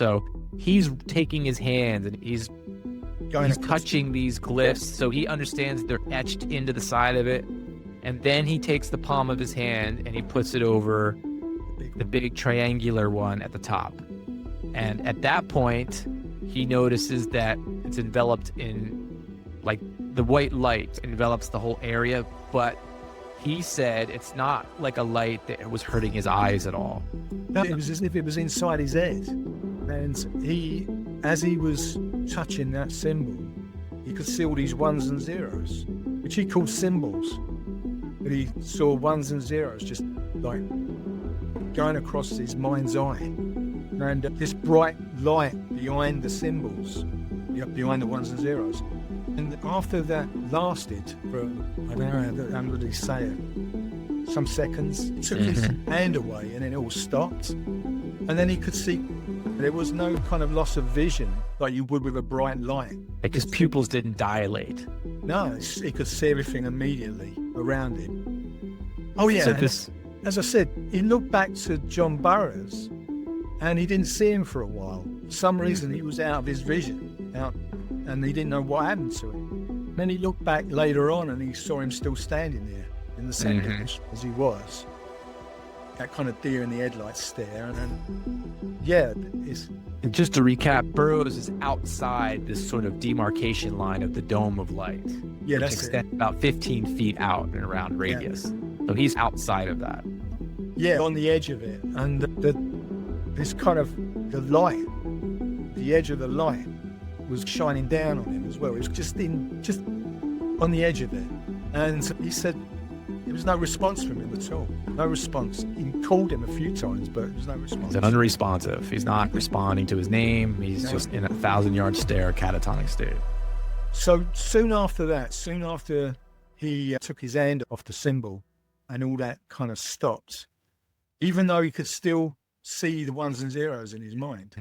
So he's taking his hands and he's touching these glyphs, so he understands they're etched into the side of it. And then he takes the palm of his hand and he puts it over the big triangular one at the top. And at that point, he notices that it's enveloped in, like, the white light envelops the whole area, but he said it's not like a light that was hurting his eyes at all. No, it was as if it was inside his head. And he, as he was touching that symbol, he could see all these ones and zeros, which he called symbols. But he saw ones and zeros just like going across his mind's eye. And this bright light behind the symbols, behind the ones and zeros. And after that lasted for, I don't know how would he say it, some seconds, he took his hand away and then it all stopped. And then he could see there was no kind of loss of vision like you would with a bright light. Like his pupils didn't dilate. No, he could see everything immediately around him. Oh yeah, So this, as I said, he looked back to John Burroughs and he didn't see him for a while. For some reason he was out of his vision, and he didn't know what happened to him. Then he looked back later on and he saw him still standing there in the same position as he was. That kind of deer in the headlights stare. And then, yeah, it's... and just to recap, Burroughs is outside this sort of demarcation line of the dome of light. Yeah, which that's extends about 15 feet out and around radius. So he's outside of that. Yeah, on the edge of it. And this kind of, the light, the edge of the light was shining down on him as well. It was just on the edge of it. And he said there was no response from him at all. No response. He called him a few times, but there was no response. He's unresponsive. He's not responding to his name. He's just in a 1,000-yard stare, catatonic state. So soon after he took his hand off the symbol and all that kind of stopped, even though he could still see the ones and zeros in his mind,